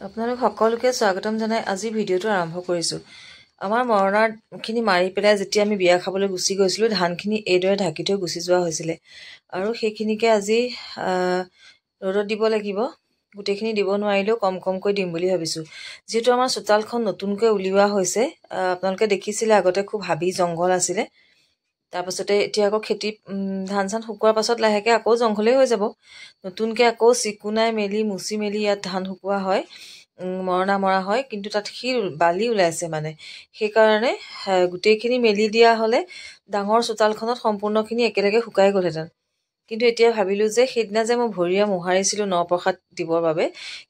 আপোনালোক সকলোকে স্বাগতম জনাই আজি ভিডিঅ'টো আৰম্ভ কৰিছোঁ। আমাৰ মৰণাখিনি মাৰি পেলাই যেতিয়া আমি বিয়া খাবলৈ গুচি গৈছিলোঁ, ধানখিনি এইদৰে ঢাকি থৈ গুচি যোৱা হৈছিলে আৰু সেইখিনিকে আজি ৰ'দত দিব লাগিব। গোটেইখিনি দিব নোৱাৰিলেও কম কমকৈ দিম বুলি ভাবিছোঁ। যিহেতু আমাৰ চোতালখন নতুনকৈ উলিওৱা হৈছে, আপোনালোকে দেখিছিলে আগতে খুব হাবি জংঘল আছিলে। তাৰপাছতে এতিয়া আকৌ খেতি ধান চান শুকোৱাৰ পাছত লাহেকৈ আকৌ জংঘলেই হৈ যাব। নতুনকৈ আকৌ চিকুণাই মেলি মুচি মেলি ইয়াত ধান শুকোৱা হয়, মৰণা মৰা হয়, কিন্তু তাত শিল বালি ওলাইছে মানে সেইকাৰণে গোটেইখিনি মেলি দিয়া হ'লে ডাঙৰ চোতালখনত সম্পূৰ্ণখিনি একেলগে শুকাই গ'লহেঁতেন। কিন্তু এতিয়া ভাবিলোঁ যে সেইদিনা যে মই ভৰিৰে মোহাৰিছিলোঁ নপ্ৰসাদ দিবৰ বাবে,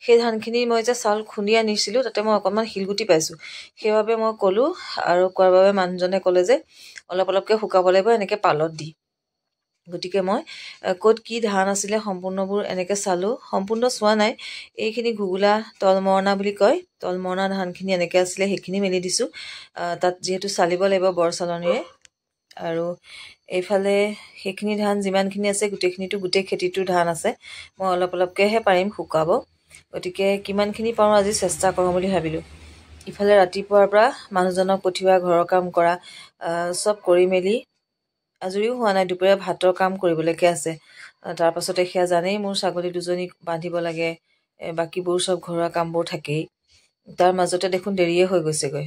সেই ধানখিনি মই যে চাউল খুন্দি আনিছিলোঁ তাতে মই অকণমান শিলগুটি পাইছোঁ। সেইবাবে মই ক'লোঁ আৰু কোৱাৰ বাবে মানুহজনে ক'লে যে অলপ অলপকৈ শুকাব লাগিব এনেকৈ পালত দি। গতিকে মই ক'ত কি ধান আছিলে সম্পূৰ্ণবোৰ এনেকৈ চালোঁ। সম্পূৰ্ণ চোৱা নাই, এইখিনি ঘুগুলা তলমৰণা বুলি কয়, তলমৰণা ধানখিনি এনেকৈ আছিলে সেইখিনি মেলি দিছোঁ। তাত যিহেতু চালিব লাগিব বৰ চালনীৰে। আৰু এইফালে সেইখিনি ধান যিমানখিনি আছে গোটেই খেতিটোৰ ধান আছে। মই অলপ অলপকৈহে পাৰিম শুকাব, গতিকে কিমানখিনি পাৰোঁ আজি চেষ্টা কৰোঁ বুলি ভাবিলোঁ। ইফালে ৰাতিপুৱাৰ পৰা মানুহজনক পঠিওৱা, ঘৰৰ কাম কৰা, চব কৰি মেলি আজৰিও হোৱা নাই। দুপৰীয়া ভাতৰ কাম কৰিবলৈকে আছে। তাৰপাছতে সেয়া জানেই, মোৰ ছাগলী দুজনীক বান্ধিব লাগে, বাকীবোৰ চব ঘৰুৱা কামবোৰ থাকেই। তাৰ মাজতে দেখোন দেৰিয়ে হৈ গৈছেগৈ।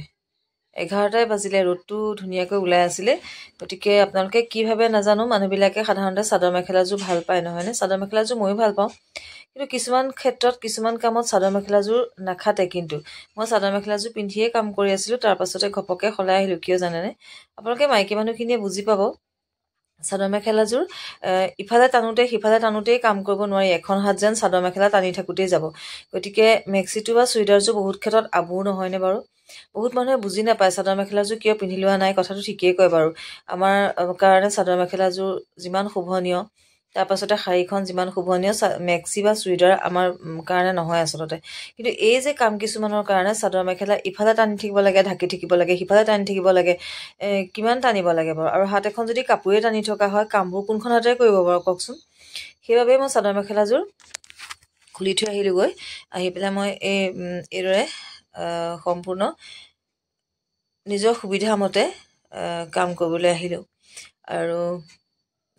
11টাই বাজিলে, ৰ'দটো ধুনীয়াকৈ ওলাই আছিলে। গতিকে আপোনালোকে কি ভাবে নাজানো, মানুহবিলাকে সাধাৰণতে চাদৰ মেখেলাযোৰ ভাল পায় নহয়নে? চাদৰ মেখেলাযোৰ ময়ো ভাল পাওঁ, কিন্তু কিছুমান ক্ষেত্ৰত কিছুমান কামত চাদৰ মেখেলাযোৰ নাখাতে। কিন্তু মই চাদৰ মেখেলাযোৰ পিন্ধিয়ে কাম কৰি আছিলোঁ, তাৰপাছতে ঘপককৈ সলাই আহিলোঁ। কিয় জানেনে? আপোনালোকে মাইকী মানুহখিনিয়ে বুজি পাব। চাদৰ মেখেলাযোৰ ইফালে টানোতে সিফালে টানোতেই কাম কৰিব নোৱাৰি, এখন হাত যেন চাদৰ মেখেলা টানি থাকোঁতেই যাব। গতিকে মেক্সিটো বা চুইদাৰযোৰ বহুত ক্ষেত্ৰত আবুৰ নহয়নে বাৰু? বহুত মানুহে বুজি নাপায় চাদৰ মেখেলাযোৰ কিয় পিন্ধি লোৱা নাই। কথাটো ঠিকেই কয় বাৰু। আমাৰ কাৰণে চাদৰ মেখেলাযোৰ যিমান শোভনীয়, তাৰপাছতে শাৰীখন যিমান শোভনীয়, মেক্সি বা চুইদাৰ আমাৰ কাৰণে নহয় আচলতে। কিন্তু এই যে কাম কিছুমানৰ কাৰণে চাদৰ মেখেলা ইফালে টানি থাকিব লাগে, ঢাকি থাকিব লাগে, সিফালে টানি থাকিব লাগে, কিমান টানিব লাগে বাৰু? আৰু হাত এখন যদি কাপোৰে টানি থকা হয়, কামবোৰ কোনখন হাতেৰে কৰিব বাৰু কওকচোন? সেইবাবেই মই চাদৰ মেখেলাযোৰ খুলি থৈ আহিলোঁগৈ। আহি পেলাই মই এইদৰে সম্পূৰ্ণ নিজৰ সুবিধা মতে কাম কৰিবলৈ আহিলোঁ। আৰু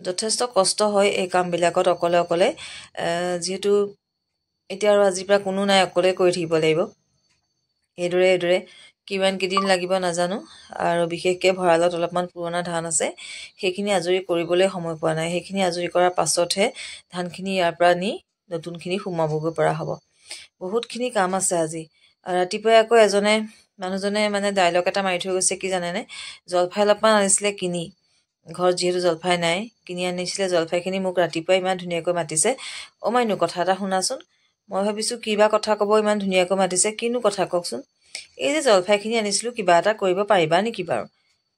যথেষ্ট কষ্ট হয় এই কামবিলাকত অকলে অকলে, যিহেতু এতিয়া আৰু আজিৰ পৰা কোনো নাই, অকলে কৰি থাকিব লাগিব। এইদৰে কিমান কেইদিন লাগিব নাজানো। আৰু বিশেষকৈ ভঁৰালত অলপমান পুৰণা ধান আছে, সেইখিনি আজৰি কৰিবলৈ সময় পোৱা নাই। সেইখিনি আজৰি কৰাৰ পাছতহে ধানখিনি ইয়াৰ পৰা নি নতুনখিনি সোমাবগৈ পৰা হ'ব। বহুতখিনি কাম আছে আজি। ৰাতিপুৱাই আকৌ মানুহজনে মানে ডাইলগ এটা মাৰি থৈ গৈছে, কি জানেনে? জলফাই অলপমান আনিছিলে কিনি, ঘৰত যিহেতু জলফাই নাই, কিনি আনিছিলে জলফাইখিনি। মোক ৰাতিপুৱাই ইমান ধুনীয়াকৈ মাতিছে, অ' মাইনু কথা এটা শুনাচোন। মই ভাবিছোঁ কিবা কথা ক'ব, ইমান ধুনীয়াকৈ মাতিছে, কিনো কথা কওকচোন। এই যে জলফাইখিনি আনিছিলোঁ, কিবা এটা কৰিব পাৰিবা নেকি বাৰু?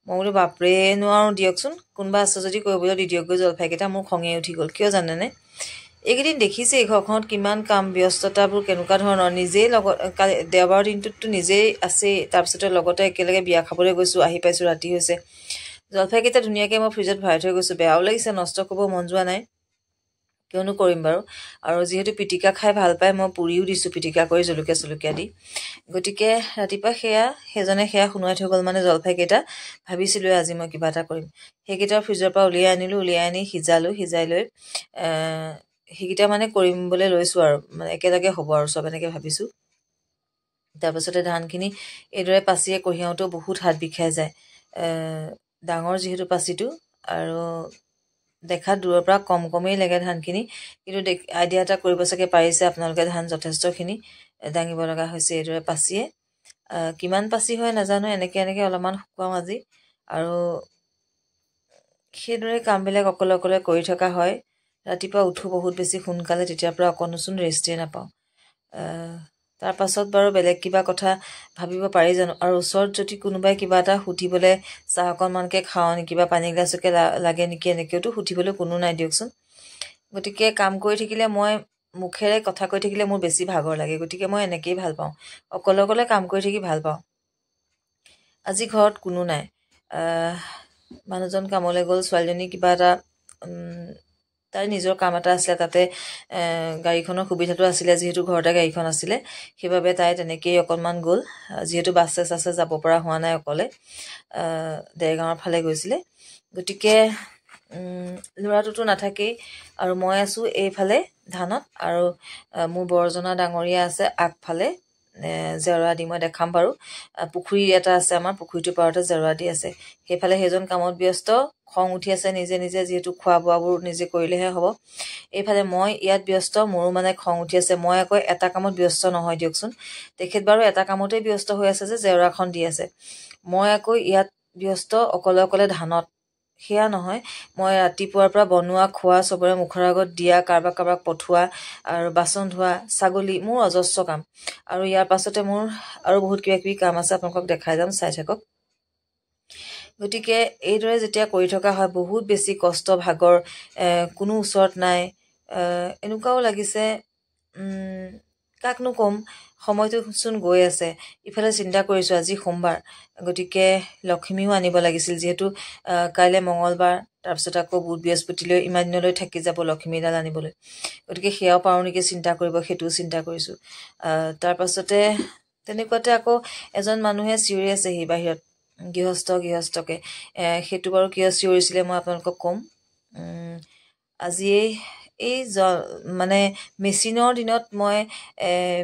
মই বোলো বাপৰে, নোৱাৰোঁ, দিয়কচোন, কোনোবা আছে যদি কৰিবলৈ দি দিয়কগৈ জলফাইকেইটা। মোৰ খঙে উঠি গ'ল। কিয় জানেনে? এইকেইদিন দেখিছেই ঘৰখনত কিমান কাম, ব্যস্ততাবোৰ কেনেকুৱা ধৰণৰ। নিজেই কালি দেওবাৰৰ দিনটোততো নিজেই আছেই, তাৰপিছতে লগতে একেলগে বিয়া খাবলৈ গৈছোঁ, আহি পাইছোঁ ৰাতি হৈছে। জলফাইকেইটা ধুনীয়াকৈ মই ফ্ৰিজত ভৰাই থৈ গৈছোঁ। বেয়াও লাগিছে, নষ্ট কৰিব মন যোৱা নাই, কিয়নো কৰিম বাৰু। আৰু যিহেতু পিটিকা খাই ভাল পায়, মই পুৰিও দিছোঁ পিটিকা কৰি জলকীয়া দি। গতিকে ৰাতিপুৱা সেইজনে শুনোৱাই থৈ গ'ল মানে জলফাইকেইটা। ভাবিছিলোঁ আজি মই কিবা এটা কৰিম। সেইকেইটা ফ্ৰিজৰ পৰা উলিয়াই আনিলোঁ, উলিয়াই আনি সিজাই লৈ সেইকেইটা মানে কৰিবলৈ লৈছোঁ আৰু মানে একেলগে হ'ব আৰু চব এনেকৈ ভাবিছোঁ। তাৰপাছতে ধানখিনি এইদৰে পাচিয়ে কঢ়িয়াওঁতেও বহুত হাত বিষাই যায়। ডাঙৰ যিহেতু পাচিটো, আৰু দেখাত দূৰৰ পৰা কমেই লাগে ধানখিনি, কিন্তু আইডিয়া এটা কৰিব চাগে পাৰিছে আপোনালোকে। ধান যথেষ্টখিনি দাঙিব লগা হৈছে এইদৰে পাচিয়ে। কিমান পাচি হয় নাজানো, এনেকৈ অলপমান শুকুৱাওঁ আজি। আৰু সেইদৰে কামবিলাক অকলে কৰি থকা হয়। ৰাতিপুৱা উঠোঁ বহুত বেছি সোনকালে, তেতিয়াৰ পৰা অকণোচোন ৰেষ্টেই নাপাওঁ। তাৰপাছত বাৰু বেলেগ কিবা কথা ভাবিব পাৰি জানো? আৰু ওচৰত যদি কোনোবাই কিবা এটা সুধিবলৈ, চাহ অকণমানকৈ খাওঁ নেকি বা পানী গিলাচকে লাগে নেকি, এনেকৈতো সুধিবলৈ কোনো নাই দিয়কচোন। গতিকে কাম কৰি থাকিলে, মই মুখেৰে কথা কৈ থাকিলে মোৰ বেছি ভাগৰ লাগে। গতিকে মই এনেকৈয়ে ভাল পাওঁ, অকলে কাম কৰি থাকি ভাল পাওঁ। আজি ঘৰত কোনো নাই, মানুহজন কামলৈ গ'ল, ছোৱালীজনী কিবা এটা তাই নিজৰ কাম এটা আছিলে, তাতে গাড়ীখনৰ সুবিধাটো আছিলে, যিহেতু ঘৰতে গাড়ীখন আছিলে সেইবাবে তাই তেনেকেই অকণমান গ'ল, যিহেতু বাছে চাছে যাব পৰা হোৱা নাই, অকলে দেৰগাঁৱৰ ফালে গৈছিলে। গতিকে ল'ৰাটোতো নাথাকেই আৰু মই আছোঁ এইফালে ধানত, আৰু মোৰ বৰজনা ডাঙৰীয়া আছে আগফালে জেওৰা দি, মই দেখাম বাৰু, পুখুৰী এটা আছে আমাৰ, পুখুৰীটোৰ পাৰতে জেওৰা দি আছে, সেইফালে সেইজন কামত ব্যস্ত, খং উঠি আছে নিজে নিজে, যিহেতু খোৱা বোৱাবোৰ নিজে কৰিলেহে হ'ব। এইফালে মই ইয়াত ব্যস্ত, মোৰো মানে খং উঠি আছে, মই আকৌ এটা কামত ব্যস্ত নহয় দিয়কচোন, তেখেত বাৰু এটা কামতেই ব্যস্ত হৈ আছে যে জেওৰাখন দি আছে, মই আকৌ ইয়াত ব্যস্ত অকলে অকলে ধানত। সেয়া নহয়, মই ৰাতিপুৱাৰ পৰা বনোৱা খোৱা, চবৰে মুখৰ আগত দিয়া, কাৰোবাক কাৰোবাক পঠোৱা, আৰু বাচন ধোৱা, ছাগলী, মোৰ অজস্ৰ কাম, আৰু ইয়াৰ পাছতে মোৰ আৰু বহুত কিবা কিবি কাম আছে, আপোনালোকক দেখাই যাম, চাই থাকক। গতিকে এইদৰে যেতিয়া কৰি থকা হয়, বহুত বেছি কষ্ট, ভাগৰ, কোনো ওচৰত নাই, এনেকুৱাও লাগিছে কাকনো ক'ম, সময়টোচোন গৈ আছে। ইফালে চিন্তা কৰিছোঁ আজি সোমবাৰ, গতিকে লক্ষ্মীও আনিব লাগিছিল, যিহেতু কাইলৈ মঙলবাৰ, তাৰপিছত আকৌ বুধ বৃহস্পতিলৈ ইমান দিনলৈ থাকি যাব লক্ষ্মীডাল আনিবলৈ, গতিকে সেয়াও পাৰোঁ নেকি চিন্তা কৰিব, সেইটোও চিন্তা কৰিছোঁ। তাৰপাছতে তেনেকুৱাতে আকৌ এজন মানুহে চিঞৰি আছেহি বাহিৰত, গৃহস্থকে, সেইটো বাৰু কিয় চিঞৰিছিলে মই আপোনালোকক ক'ম। আজি এই মানে মেচিনৰ দিনত মই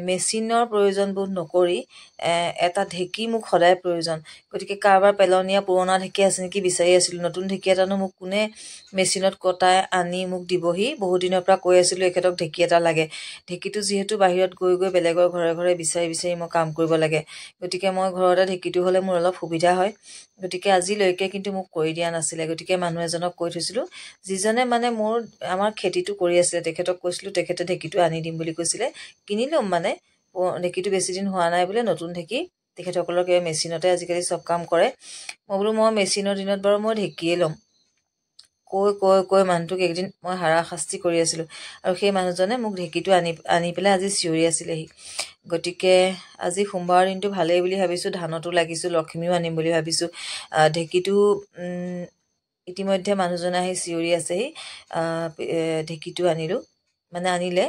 মেচিনৰ প্ৰয়োজন বোধ নকৰি এটা ঢেঁকী মোক সদায় প্ৰয়োজন, গতিকে কাৰোবাৰ পেলনীয়া পুৰণা ঢেঁকী আছে নেকি বিচাৰি আছিলোঁ, নতুন ঢেঁকী এটানো মোক কোনে মেচিনত কটাই আনি মোক দিবহি, বহুত দিনৰ পৰা কৈ আছিলোঁ এখেতক ঢেঁকী এটা লাগে, ঢেঁকীটো যিহেতু বাহিৰত গৈ গৈ বেলেগৰ ঘৰে ঘৰে বিচাৰি বিচাৰি মই কাম কৰিব লাগে, গতিকে মই ঘৰতে ঢেঁকীটো হ'লে মোৰ অলপ সুবিধা হয়, গতিকে আজিলৈকে কিন্তু মোক কৰি দিয়া নাছিলে। গতিকে মানুহ এজনক কৈ থৈছিলোঁ, যিজনে মানে আমাৰ খেতিটো কৰি আছিলে, তেখেতক কৈছিলোঁ, তেখেতে ঢেঁকীটো আনি দিম বুলি কৈছিলে, কিনি ল'ম মানে, ঢেঁকীটো বেছি দিন হোৱা নাই বোলে, নতুন ঢেঁকী, তেখেতসকলৰ কিবা মেচিনতে আজিকালি চব কাম কৰে। মই বোলো মই মেচিনৰ দিনত বাৰু মই ঢেঁকীয়ে ল'ম, কৈ মানুহটোক একদিন মই হাৰাশাস্তি কৰি আছিলোঁ, আৰু সেই মানুহজনে মোক ঢেঁকীটো আনি পেলাই আজি চিঞৰি আছিলেহি। গতিকে আজি সোমবাৰৰ দিনটো ভালেই বুলি ভাবিছোঁ, ধানতো লাগিছোঁ, লক্ষ্মীও আনিম বুলি ভাবিছোঁ, ঢেঁকীটো ইতিমধ্যে মানুহজনে আহি চিঞৰি আছেহি, ঢেঁকীটো আনিলে,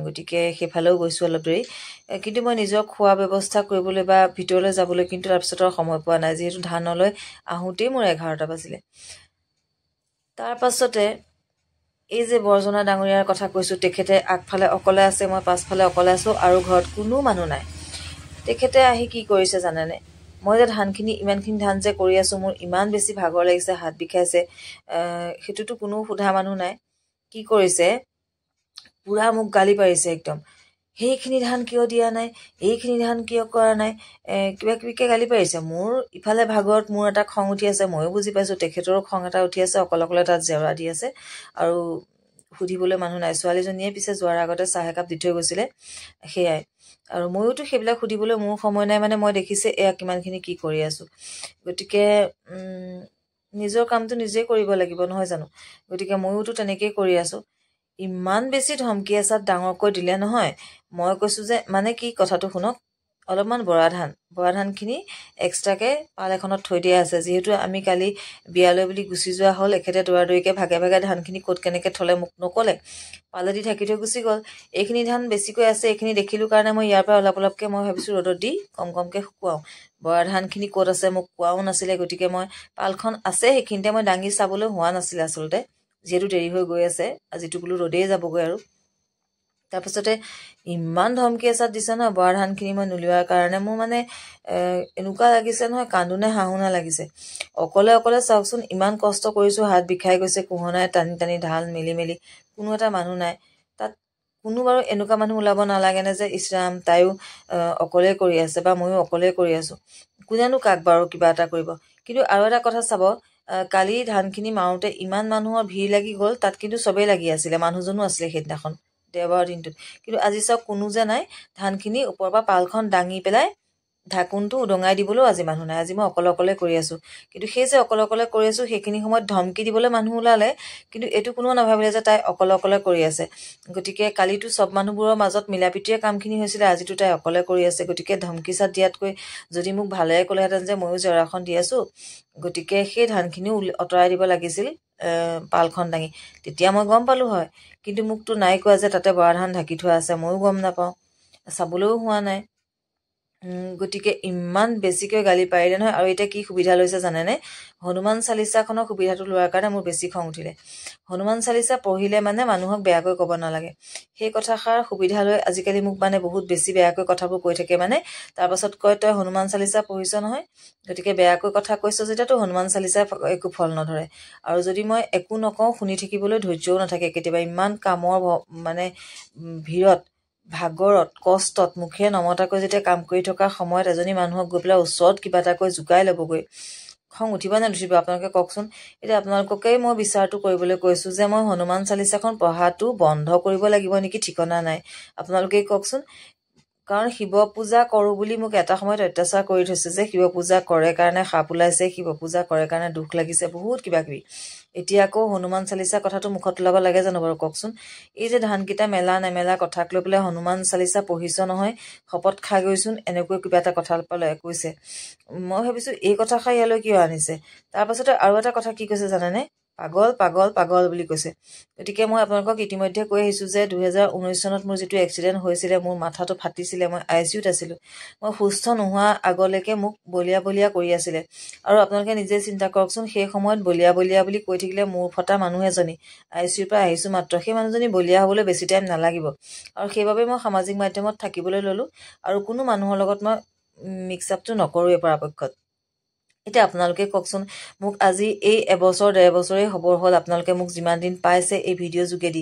গতিকে সেইফালেও গৈছোঁ অলপ দেৰি, কিন্তু মই নিজৰ খোৱা ব্যৱস্থা কৰিবলৈ বা ভিতৰলৈ যাবলৈ কিন্তু তাৰপিছত আৰু সময় পোৱা নাই, যিহেতু ধানলৈ আহোঁতেই মোৰ 11টা বাজিলে। তাৰ পাছতে এই যে বৰজনা ডাঙৰীয়াৰ কথা কৈছোঁ, তেখেতে আগফালে অকলে আছে, মই পাছফালে অকলে আছোঁ, আৰু ঘৰত কোনো মানুহ নাই। তেখেতে আহি কি কৰিছে জানেনে, মই যে ধানখিনি, ইমানখিনি ধান যে কৰি আছোঁ, মোৰ ইমান বেছি ভাগৰ লাগিছে, হাত বিষাইছে, সেইটোতো কোনো সোধা মানুহ নাই, কি কৰিছে, পুৰা মোক গালি পাৰিছে একদম, সেইখিনি ধান কিয় দিয়া নাই, এইখিনি ধান কিয় কৰা নাই, কিবা কিবিকৈ গালি পাৰিছে। মোৰ ইফালে ভাগৰত মোৰ এটা খং উঠি আছে, ময়ো বুজি পাইছোঁ তেখেতৰো খং এটা উঠি আছে, অকলে অকলে তাত জেওৰা দি আছে, আৰু সুধিবলৈ মানুহ নাই, ছোৱালীজনীয়ে পিছে যোৱাৰ আগতে চাহ একাপ দি থৈ গৈছিলে, সেয়াই, আৰু ময়োতো সেইবিলাক সুধিবলৈ মোৰ সময় নাই, মানে মই দেখিছে এয়া কিমানখিনি কি কৰি আছোঁ, গতিকে নিজৰ কামটো নিজেই কৰিব লাগিব নহয় জানো, গতিকে ময়োতো তেনেকেই কৰি আছোঁ। ইমান বেছি ধমকি এচাত ডাঙৰকৈ দিলে নহয়, মই কৈছোঁ যে মানে কি, কথাটো শুনক, অলপমান বৰা ধানখিনি এক্সট্ৰাকৈ পাল এখনত থৈ দিয়া আছে, যিহেতু আমি কালি বিয়ালৈ বুলি গুচি যোৱা হ'ল, এখেতে দৌৰাদৌৰিকৈ ভাগে ভাগে ধানখিনি ক'ত কেনেকৈ থ'লে মোক নক'লে, পালেদি ঢাকি থৈ গুচি গ'ল। এইখিনি ধান বেছিকৈ আছে, এইখিনি দেখিলোঁ কাৰণে মই ইয়াৰ পৰা অলপ অলপকৈ মই ভাবিছোঁ ৰ'দত দি কমকৈ শুকুৱাওঁ, বৰা ধানখিনি ক'ত আছে মোক কোৱাও নাছিলে, গতিকে মই পালখন আছে সেইখিনিতে মই দাঙি চাবলৈ হোৱা নাছিলে আচলতে, যিহেতু দেৰি হৈ গৈ আছে, আজিতো বোলো ৰ'দেই যাবগৈ আৰু। তাৰপিছতে ইমান ধমকি এচাত দিছে নহয় বৰা ধানখিনি মই নুলিওৱাৰ কাৰণে, মোৰ মানে এনেকুৱা লাগিছে নহয়, কান্দো নে হাঁহো নে লাগিছে, অকলে অকলে চাওকচোন, ইমান কষ্ট কৰিছোঁ, হাত বিষাই গৈছে, কোহনাই টানি টানি ধান মেলি মেলি, কোনো এটা মানুহ নাই তাত, কোনো বাৰু এনেকুৱা মানুহ ওলাব নালাগেনে যে ইছৰাম তাইও অকলে কৰি আছে, বা ময়ো অকলে কৰি আছোঁ, কোনেনো কাক বাৰু কিবা এটা কৰিব। কিন্তু আৰু এটা কথা চাব, কালি ধানখিনি মাৰোঁতে ইমান মানুহৰ ভিৰ লাগি গ'ল, তাত কিন্তু চবেই লাগি আছিলে, মানুহজনো আছিলে সেইদিনাখন, দেওবাৰৰ দিনটোত, কিন্তু আজি চাওক কোনো যে নাই, ধানখিনি ওপৰৰ পৰা পালখন দাঙি পেলাই ঢাকোনটো উদঙাই দিবলৈও আজি মানুহ নাই। আজি মই অকলে অকলে কৰি আছোঁ। কিন্তু সেই যে অকলে অকলে কৰি আছোঁ, সেইখিনি সময়ত ধমকি দিবলৈ মানুহ ওলালে, কিন্তু এইটো কোনেও নাভাবিলে যে তাই অকলে অকলে কৰি আছে। গতিকে কালিতো চব মানুহবোৰৰ মাজত মিলা প্ৰীতিৰে কামখিনি হৈছিলে, আজিতো তাই অকলে কৰি আছে। গতিকে ধমকি চাত দিয়াতকৈ যদি মোক ভালেৰে ক'লেহেঁতেন যে ময়ো জেওৰাখন দি আছোঁ, গতিকে সেই ধানখিনিও আঁতৰাই দিব লাগিছিল পালখন দাঙি, তেতিয়া মই গম পালোঁ হয়। কিন্তু মোকতো নাই কোৱা যে তাতে বৰা ধান ঢাকি থোৱা আছে, ময়ো গম নাপাওঁ, চাবলৈও হোৱা নাই। গতিকে ইমান বেছিকৈ গালি পাৰিলে নহয়। আৰু এতিয়া কি সুবিধা লৈছে জানেনে? হনুমান চালিচাখনৰ সুবিধাটো লোৱাৰ কাৰণে মোৰ বেছি খং উঠিলে। হনুমান চালিচা পঢ়িলে মানে মানুহক বেয়াকৈ ক'ব নালাগে, সেই কথাষাৰ সুবিধা লৈ আজিকালি মোক মানে বহুত বেছি বেয়াকৈ কথাবোৰ কৈ থাকে। মানে তাৰপাছত কয়, তই হনুমান চালিচা পঢ়িছ নহয়, গতিকে বেয়াকৈ কথা কৈছ যেতিয়াতো হনুমান চালিচা একো ফল নধৰে। আৰু যদি মই একো নকওঁ, শুনি থাকিবলৈ ধৈৰ্যও নাথাকে কেতিয়াবা। ইমান কামৰ মানে ভিৰত, ভাগৰত, কষ্টত, মুখে নমতাকৈ যেতিয়া কাম কৰি থকাৰ সময়ত এজনী মানুহক গৈ পেলাই ওচৰত কিবা এটা কৈ জোকাই ল'বগৈ, খং উঠিব নে নুঠিব আপোনালোকে কওকচোন। এতিয়া আপোনালোককেই মই বিচাৰটো কৰিবলৈ কৈছোঁ যে মই হনুমান চালিচাখন পঢ়াটো বন্ধ কৰিব লাগিব নেকি, ঠিকনা নাই। আপোনালোকেই কওকচোন। কাৰণ শিৱ পূজা কৰোঁ বুলি মোক এটা সময়ত অত্যাচাৰ কৰি থৈছে যে শিৱ পূজা কৰে কাৰণে সাপ ওলাইছে, শিৱ পূজা কৰে কাৰণে দুখ লাগিছে, বহুত কিবা কিবি। এতিয়া আকৌ হনুমান চালিচা কথাটো মুখত ওলাব লাগে জানো বাৰু কওকচোন। এই যে ধানকেইটা মেলা নেমেলা কথাক লৈ পেলাই হনুমান চালিচা পঢ়িছ নহয়, শপত খাই গৈচোন, এনেকৈ কিবা এটা কথা পালে কৈছে। মই ভাবিছোঁ এই কথাষাৰ ইয়ালৈ কিয় আনিছে। তাৰপাছতে আৰু এটা কথা কি কৈছে জানেনে? পাগল পাগল পাগল বুলি কৈছে। গতিকে মই আপোনালোকক ইতিমধ্যে কৈ আহিছোঁ যে 2019 চনত মোৰ যিটো এক্সিডেণ্ট হৈছিলে, মোৰ মাথাটো ফাটিছিলে, মই ICUত আছিলোঁ। মই সুস্থ নোহোৱা আগলৈকে মোক বলিয়া বলিয়া কৰি আছিলে। আৰু আপোনালোকে নিজে চিন্তা কৰকচোন, সেই সময়ত বলিয়া বলিয়া বুলি কৈ থাকিলে মোৰ ফটা মানুহ এজনী, ICUৰ পৰা আহিছোঁ মাত্ৰ, সেই মানুহজনী বলিয়া হ'বলৈ বেছি টাইম নালাগিব। আৰু সেইবাবে মই সামাজিক মাধ্যমত থাকিবলৈ ল'লোঁ, আৰু কোনো মানুহৰ লগত মই মিক্স আপটো নকৰোঁৱেই পৰাপক্ষত। এতিয়া আপোনালোকে কওকচোন, মোক আজি এই এবছৰ 1.5 বছৰেই হ'ব হ'ল, আপোনালোকে মোক যিমান দিন পাইছে এই ভিডিঅ' যোগেদি,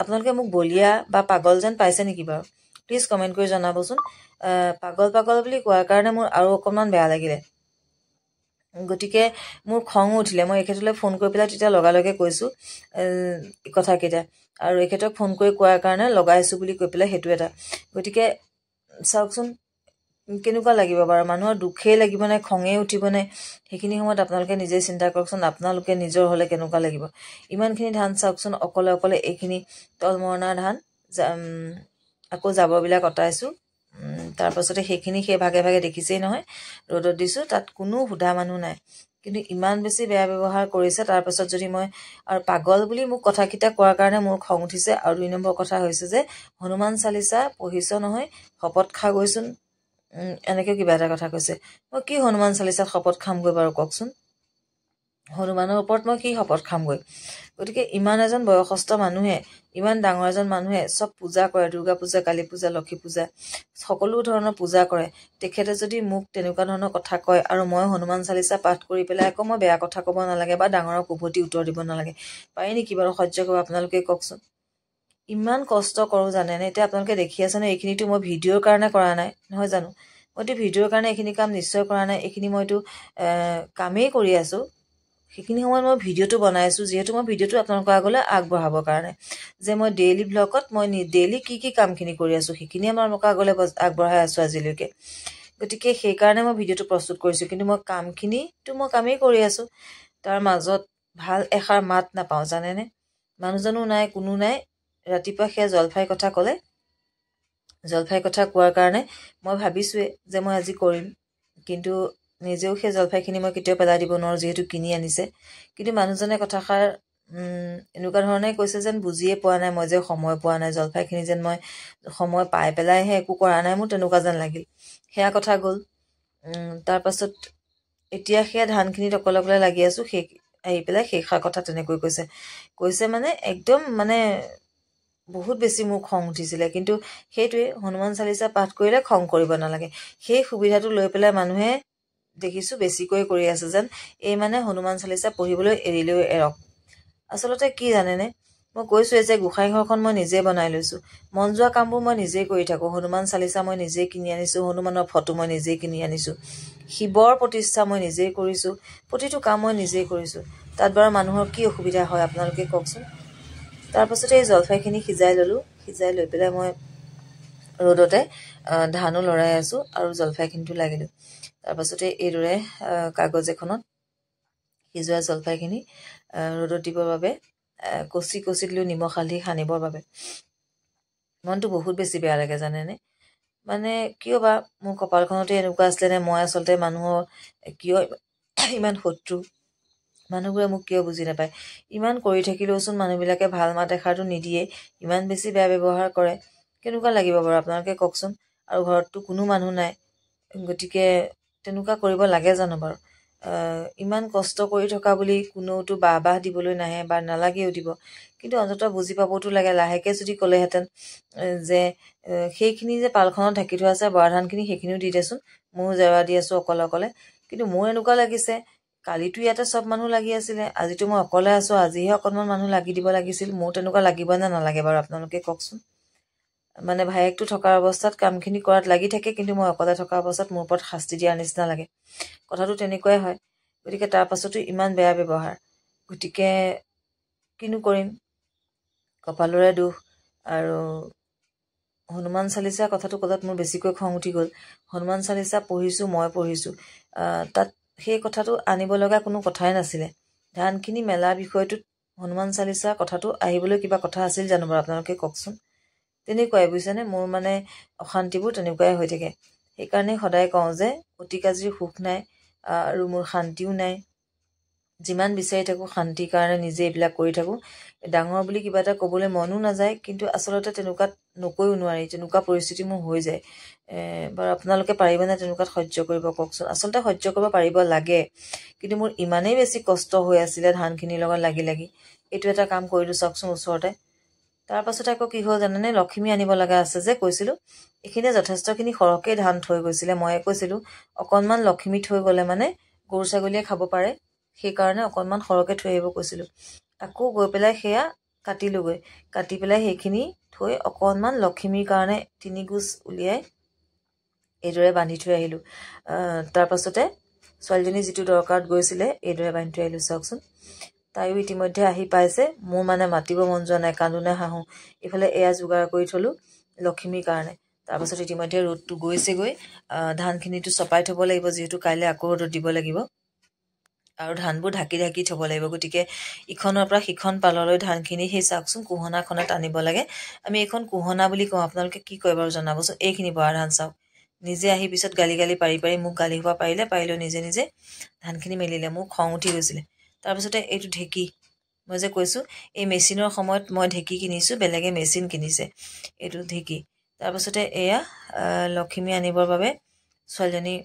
আপোনালোকে মোক বলিয়া বা পাগল যেন পাইছে নেকি বাৰু? প্লিজ কমেণ্ট কৰি জনাবচোন। পাগল পাগল বুলি কোৱাৰ কাৰণে মোৰ আৰু অকণমান বেয়া লাগিলে। গতিকে মোৰ খঙো উঠিলে। মই এখেতলৈ ফোন কৰি পেলাই তেতিয়া লগালগে কৈছোঁ কথাকেইটা, আৰু এখেতক ফোন কৰি কোৱাৰ কাৰণে লগাইছোঁ বুলি কৈ পেলাই সেইটো এটা। গতিকে চাওকচোন কেনেকুৱা লাগিব বাৰু, মানুহৰ দুখেই লাগিবনে, খঙেই উঠিবনে? সেইখিনি সময়ত আপোনালোকে নিজেই চিন্তা কৰকচোন, আপোনালোকে নিজৰ হ'লে কেনেকুৱা লাগিব। ইমানখিনি ধান চাওকচোন, অকলে অকলে এইখিনি তলমৰণা ধান, আকৌ জাবৰবিলাক অঁতাইছোঁ। তাৰপাছতে সেইখিনি সেই ভাগে ভাগে দেখিছেই নহয়, ৰ'দত দিছোঁ, তাত কোনো সোধা মানুহ নাই। কিন্তু ইমান বেছি বেয়া ব্যৱহাৰ কৰিছে। তাৰপাছত যদি মই আৰু পাগল বুলি মোক কথাকেইটা কোৱাৰ কাৰণে মোৰ খং উঠিছে। আৰু 2 নম্বৰ কথা হৈছে যে হনুমান চালিচা পঢ়িছ নহয়, শপত খা গৈচোন, এনেকৈ কিবা এটা কথা কৈছে। মই কি হনুমান চালিচাত শপত খামগৈ বাৰু কওকচোন? হনুমানৰ ওপৰত মই কি শপত খামগৈ? গতিকে ইমান এজন বয়সস্থ মানুহে, ইমান ডাঙৰ এজন মানুহে চব পূজা কৰে, দুৰ্গা পূজা, কালী পূজা, লক্ষী পূজা, সকলো ধৰণৰ পূজা কৰে। তেখেতে যদি মোক তেনেকুৱা ধৰণৰ কথা কয়, আৰু মই হনুমান চালিচা পাঠ কৰি পেলাই আকৌ মই বেয়া কথা ক'ব নালাগে বা ডাঙৰক উভতি উত্তৰ দিব নালাগে, পাৰি নেকি বাৰু সহ্য কৰিব? আপোনালোকে কওকচোন। ইমান কষ্ট কৰোঁ জানেনে? এতিয়া আপোনালোকে দেখি আছেনে, এইখিনিতো মই ভিডিঅ'ৰ কাৰণে কৰা নাই নহয় জানো? মইতো ভিডিঅ'ৰ কাৰণে এইখিনি কাম নিশ্চয় কৰা নাই। এইখিনি মইতো কামেই কৰি আছোঁ। সেইখিনি সময়ত মই ভিডিঅ'টো বনাইছোঁ, যিহেতু মই ভিডিঅ'টো আপোনালোকৰ আগলৈ আগবঢ়াবৰ কাৰণে, যে মই ডেইলি ব্লগত মই ডেইলি কি কি কামখিনি কৰি আছোঁ সেইখিনিয়ে মই আপোনালোকৰ আগলৈ আগবঢ়াই আছোঁ আজিলৈকে। গতিকে সেইকাৰণে মই ভিডিঅ'টো প্ৰস্তুত কৰিছোঁ। কিন্তু মই কামখিনিতো মই কামেই কৰি আছোঁ, তাৰ মাজত ভাল এষাৰ মাত নাপাওঁ জানেনে? মানুহজনো নাই, কোনো নাই। ৰাতিপুৱা সেয়া জলফাইৰ কথা ক'লে, জলফাইৰ কথা কোৱাৰ কাৰণে মই ভাবিছোঁৱেই যে মই আজি কৰিম, কিন্তু নিজেও সেই জলফাইখিনি মই কেতিয়াও পেলাই দিব নোৱাৰোঁ, যিহেতু কিনি আনিছে। কিন্তু মানুহজনে কথাষাৰ এনেকুৱা ধৰণে কৈছে যেন বুজিয়ে পোৱা নাই মই যে সময় পোৱা নাই, জলফাইখিনি যেন মই সময় পাই পেলাইহে একো কৰা নাই, মোৰ তেনেকুৱা যেন লাগিল। সেয়া কথা গ'ল। তাৰপাছত এতিয়া সেয়া ধানখিনিত অকলে অকলে লাগি আছোঁ, সেই আহি পেলাই সেইষাৰ কথা তেনেকৈ কৈছে মানে একদম মানে বহুত বেছি মোৰ খং উঠিছিলে। কিন্তু সেইটোৱে, হনুমান চালিচা পাঠ কৰিলে খং কৰিব নালাগে। সেই সুবিধাটো লৈ পেলাই মানুহে দেখিছোঁ বেছিকৈ কৰি আছে যেন, এই মানে হনুমান চালিচা পঢ়িবলৈ এৰিলেও এৰক। আচলতে কি জানেনে, মই কৈছোঁৱে যে গোসাঁই ঘৰখন মই নিজেই বনাই লৈছোঁ, মন যোৱা কামবোৰ মই নিজেই কৰি থাকোঁ। হনুমান চালিচা মই নিজেই কিনি আনিছোঁ, হনুমানৰ ফটো মই নিজেই কিনি আনিছোঁ, শিৱৰ প্ৰতিষ্ঠা মই নিজেই কৰিছোঁ, প্ৰতিটো কাম মই নিজেই কৰিছোঁ। তাত বাৰু মানুহৰ কি অসুবিধা হয় আপোনালোকে কওকচোন। তাৰপাছতে এই জলফাইখিনি সিজাই ল'লোঁ। সিজাই লৈ পেলাই মই ৰ'দতে ধানো লৰাই আছোঁ আৰু জলফাইখিনিটো লাগিলোঁ। তাৰপাছতে এইদৰে কাগজ এখনত সিজোৱা জলফাইখিনি ৰ'দত দিবৰ বাবে কচি কচি দিলোঁ, নিমখ হালধি সানিবৰ বাবে। মনটো বহুত বেছি বেয়া লাগে জানেনে। মানে কিয় বা মোৰ কপালখনতে এনেকুৱা আছিলে নে, মই আচলতে মানুহৰ কিয় ইমান শত্ৰু, মানুহবোৰে মোক কিয় বুজি নাপায়। ইমান কৰি থাকিলেওচোন মানুহবিলাকে ভাল মাত এষাৰটো নিদিয়ে, ইমান বেছি বেয়া ব্যৱহাৰ কৰে। কেনেকুৱা লাগিব বাৰু আপোনালোকে কওকচোন। আৰু ঘৰততো কোনো মানুহ নাই, গতিকে তেনেকুৱা কৰিব লাগে জানো বাৰু। ইমান কষ্ট কৰি থকা বুলি কোনেওতো বাহ দিবলৈ নাহে বা নালাগেও দিব, কিন্তু অন্ততঃ বুজি পাবতো লাগে। লাহেকৈ যদি ক'লেহেঁতেন যে সেইখিনি যে পালখনত ঢাকি থোৱা আছে বৰা ধানখিনি, সেইখিনিও দি দেচোন, ময়ো জেওৰা দি আছোঁ অকলে অকলে। কিন্তু মোৰ এনেকুৱা লাগিছে, কালিতো ইয়াতে চব মানুহ লাগি আছিলে, আজিতো মই অকলে আছোঁ, আজিহে অকণমান মানুহ লাগি দিব লাগিছিল। মোৰ তেনেকুৱা লাগিব নে নালাগে বাৰু আপোনালোকে কওকচোন। মানে ভায়েকটো থকাৰ অৱস্থাত কামখিনি কৰাত লাগি থাকে, কিন্তু মই অকলে থকা অৱস্থাত মোৰ ওপৰত শাস্তি দিয়াৰ নিচিনা লাগে। কথাটো তেনেকুৱাই হয়। গতিকে তাৰ পাছতো ইমান বেয়া ব্যৱহাৰ। গতিকে কিনো কৰিম, কপালৰে দুখ। আৰু হনুমান চালিচা কথাটো ক'লত মোৰ বেছিকৈ খং উঠি গ'ল। হনুমান চালিচা পঢ়িছোঁ, মই পঢ়িছোঁ, তাত সেই কথাটো আনিব লগা কোনো কথাই নাছিলে। ধানখিনি মেলা বিষয়টোত হনুমান চালিচা কথাটো আহিবলৈ কিবা কথা আছিল জানো বাৰু আপোনালোকে কওকচোন। তেনেকুৱাই বুজিছেনে, মোৰ মানে অশান্তিবোৰ তেনেকুৱাই হৈ থাকে। সেইকাৰণে সদায় কওঁ যে অতি কাজিৰ সুখ নাই আৰু মোৰ শান্তিও নাই। যিমান বিচাৰি থাকোঁ শান্তিৰ কাৰণে নিজে এইবিলাক কৰি থাকোঁ। ডাঙৰ বুলি কিবা এটা ক'বলৈ মনো নাযায়, কিন্তু আচলতে তেনেকুৱাত নকৈও নোৱাৰি, তেনেকুৱা পৰিস্থিতি মোৰ হৈ যায়। বাৰু আপোনালোকে পাৰিবনে তেনেকুৱাত সহ্য কৰিব কওকচোন। আচলতে সহ্য কৰিব পাৰিব লাগে, কিন্তু মোৰ ইমানেই বেছি কষ্ট হৈ আছিলে ধানখিনিৰ লগত লাগি লাগি। এইটো এটা কাম কৰিলোঁ চাওকচোন ওচৰতে। তাৰপাছতে আকৌ কি হ'ল জানেনে, লক্ষ্মী আনিব লগা আছে যে কৈছিলোঁ। এইখিনিয়ে যথেষ্টখিনি সৰহকৈ ধান থৈ গৈছিলে। ময়ে কৈছিলোঁ অকণমান লক্ষ্মী থৈ গ'লে মানে গৰু ছাগলীয়ে খাব পাৰে, সেইকাৰণে অকণমান সৰহকৈ থৈ আহিব কৈছিলোঁ। আকৌ গৈ পেলাই সেয়া কাটিলোঁগৈ, কাটি পেলাই সেইখিনি থৈ অকণমান লক্ষ্মীৰ কাৰণে 3 গুচ উলিয়াই এইদৰে বান্ধি থৈ আহিলোঁ। তাৰপাছতে ছোৱালীজনী যিটো দৰকাৰত গৈছিলে এইদৰে বান্ধি থৈ আহিলোঁ চাওকচোন। তাইও ইতিমধ্যে আহি পাইছে। মোৰ মানে মাতিব মন যোৱা নাই, কান্দো নে হাঁহো। এইফালে এয়া যোগাৰ কৰি থলোঁ লক্ষ্মীৰ কাৰণে। তাৰপাছত ইতিমধ্যে ৰ'দটো গৈছেগৈ, ধানখিনিটো চপাই থ'ব লাগিব, যিহেতু কাইলৈ আকৌ ৰ'দত দিব লাগিব আৰু ধানবোৰ ঢাকি ঢাকি থ'ব লাগিব। গতিকে ইখনৰ পৰা সিখন পাললৈ ধানখিনি সেই চাওকচোন কোহনাখনত আনিব লাগে। আমি এইখন কোহনা বুলি কওঁ, আপোনালোকে কি কয় বাৰু জনাবচোন। এইখিনি বৰা ধান চাওক, নিজে আহি পিছত গালি পাৰি মোক গালি হোৱা পাৰিলে নিজে নিজে ধানখিনি মেলিলে। মোৰ খং উঠি গৈছিলে। তাৰপিছতে এইটো ঢেঁকী, মই যে কৈছোঁ এই মেচিনৰ সময়ত মই ঢেঁকী কিনিছোঁ, বেলেগে মেচিন কিনিছে। এইটো ঢেঁকী। তাৰপাছতে এয়া লক্ষ্মী আনিবৰ বাবে ছোৱালীজনী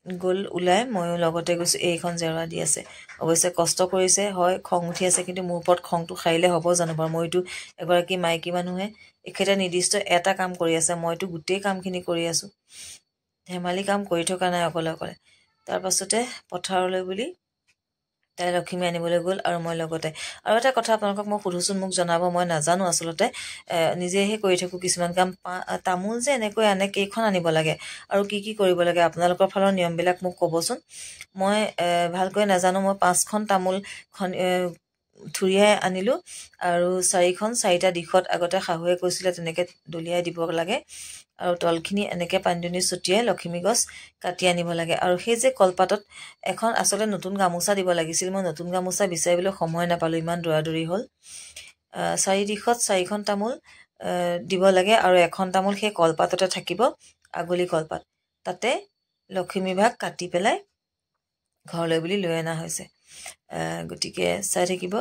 গ'ল ওলাই, ময়ো লগতে গৈছোঁ। এইখন জেওৰা দি আছে, অৱশ্যে কষ্ট কৰিছে হয়, খং উঠি আছে, কিন্তু মোৰ ওপৰত খংটো সাৰিলে হ'ব জানো বাৰু। মইতো এগৰাকী মাইকী মানুহে, এখেতে নিৰ্দিষ্ট এটা কাম কৰি আছে, মইতো গোটেই কামখিনি কৰি আছোঁ। ধেমালি কাম কৰি থকা নাই অকলে অকলে। তাৰপাছতে পথাৰলৈ বুলি তাই লক্ষ্মী আনিবলৈ গ'ল আৰু মই লগতে। আৰু এটা কথা আপোনালোকক মই সোধোচোন, মোক জনাব, মই নাজানো আচলতে, নিজেহে কৰি থাকোঁ কিছুমান কাম। তামোল যে এনেকৈ আনে, কেইখন আনিব লাগে আৰু কি কি কৰিব লাগে আপোনালোকৰ ফালৰ নিয়মবিলাক মোক ক'বচোন। মই ভালকৈ নাজানো। মই 5খন তামোল থুৰিয়াই আনিলোঁ আৰু 4টা দিশত আগতে শাহুৱে কৈছিলে তেনেকৈ দলিয়াই দিব লাগে আৰু তলখিনি এনেকৈ পানী ছটিয়াই লক্ষ্মী গছ কাটি আনিব লাগে। আৰু সেই যে কলপাতত এখন আচলতে নতুন গামোচা দিব লাগিছিল, মই নতুন গামোচা বিচাৰিবলৈ সময় নাপালোঁ, ইমান দৌৰা হ'ল। 4 দিশত 4খন তামোল দিব লাগে আৰু এখন তামোল সেই কলপাততে থাকিব, আগলি কলপাত। তাতে লক্ষ্মী ভাগ কাটি পেলাই ঘৰলৈ বুলি লৈ অনা হৈছে। গতিকে চাই থাকিব,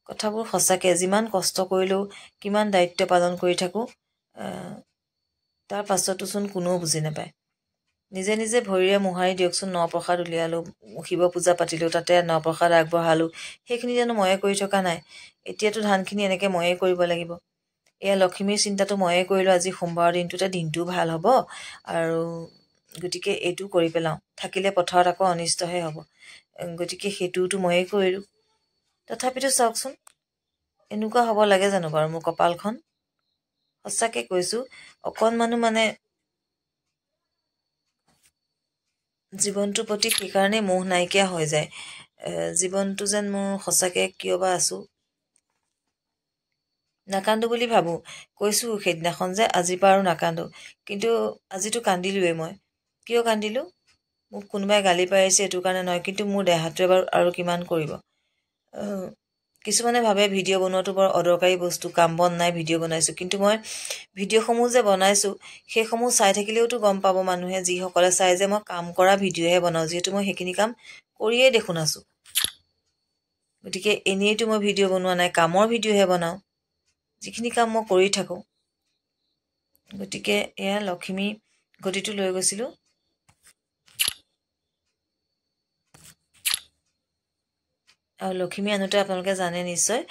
কথাবোৰ সঁচাকৈ যিমান কষ্ট কৰিলেও, কিমান দায়িত্ব পালন কৰি থাকোঁ, তাৰ পাছতোচোন কোনেও বুজি নাপায়। নিজে নিজে ভৰিৰে মোহাৰি দিয়কচোন। নপ্ৰসাদ উলিয়ালোঁ, শিৱ পূজা পাতিলোঁ, তাতে নপ্ৰসাদ আগবঢ়ালোঁ, সেইখিনি জানো ময়ে কৰি থকা নাই। এতিয়াতো ধানখিনি এনেকৈ ময়ে কৰিব লাগিব। এয়া লক্ষ্মীৰ চিন্তাটো ময়ে কৰিলোঁ। আজি সোমবাৰৰ দিনটোও ভাল হ'ব, আৰু গতিকে এইটো কৰি পেলাওঁ। থাকিলে পথাৰত আকৌ অনিষ্টহে হ'ব, গতিকে সেইটোতো ময়ে কৰিলোঁ। তথাপিতো চাওকচোন, এনেকুৱা হ'ব লাগে জানো বাৰু মোৰ কপালখন। সঁচাকৈ কৈছোঁ, অকণমানো মানে জীৱনটোৰ প্ৰতি সেইকাৰণেই মোহ নাইকিয়া হৈ যায়। জীৱনটো যেন মোৰ সঁচাকৈ কিয় বা আছোঁ। নাকান্দো বুলি ভাবোঁ, কৈছোঁ সেইদিনাখন যে আজিৰ পৰা আৰু নাকান্দো, কিন্তু আজিতো কান্দিলোৱেই মই। কিয় কান্দিলোঁ? মোক কোনোবাই গালি পাৰিছে এইটো কাৰণে নহয়, কিন্তু মোৰ দেহাটোৱে বাৰু আৰু কিমান কৰিব। কিছুমানে ভাবে ভিডিঅ' বনোৱাটো বৰ অদৰকাৰী বস্তু, কাম বন নাই ভিডিঅ' বনাইছোঁ, কিন্তু মই ভিডিঅ'সমূহ যে বনাইছোঁ সেইসমূহ চাই থাকিলেওতো গম পাব মানুহে, যিসকলে চাই যে মই কাম কৰা ভিডিঅ'হে বনাওঁ, যিহেতু মই সেইখিনি কাম কৰিয়েই দেখোন আছোঁ। গতিকে এনেইতো মই ভিডিঅ' বনোৱা নাই, কামৰ ভিডিঅ'হে বনাওঁ, যিখিনি কাম মই কৰি থাকোঁ। গতিকে এয়া লখিমী গতিটো লৈ গৈছিলোঁ। আৰু লখিমী আনোতে আপোনালোকে জানে নিশ্চয়,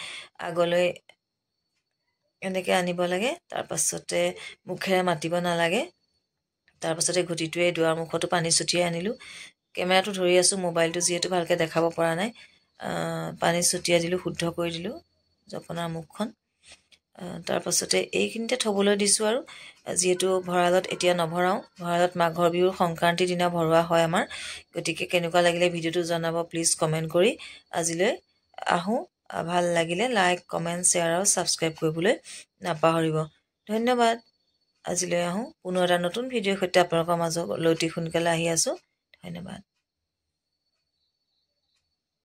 আগলৈ এনেকৈ আনিব লাগে, তাৰপাছতে মুখেৰে মাতিব নালাগে। তাৰপাছতে ঘটিটোৱে দুৱাৰ মুখতো পানী ছটিয়াই আনিলোঁ। কেমেৰাটো ধৰি আছোঁ, মোবাইলটো যিহেতু ভালকৈ দেখাব পৰা নাই, পানী ছটিয়াই দিলোঁ, শুদ্ধ কৰি দিলোঁ জপনাৰ মুখখন। তাৰপাছতে এইখিনিতে থ'বলৈ দিছোঁ আৰু, যিহেতু ভঁৰালত এতিয়া নভৰাওঁ, ভঁৰালত মাঘৰ বিহুৰ সংক্ৰান্তিৰ দিনা ভৰোৱা হয় আমাৰ। গতিকে কেনেকুৱা লাগিলে ভিডিঅ'টো জনাব প্লিজ কমেণ্ট কৰি। আজিলৈ আহোঁ, ভাল লাগিলে লাইক, কমেণ্ট, শ্বেয়াৰ আৰু ছাবস্ক্ৰাইব কৰিবলৈ নাপাহৰিব। ধন্যবাদ। আজিলৈ আহোঁ, পুনৰ এটা নতুন ভিডিঅ'ৰ সৈতে আপোনালোকৰ মাজলৈ অতি সোনকালে আহি আছোঁ। ধন্যবাদ।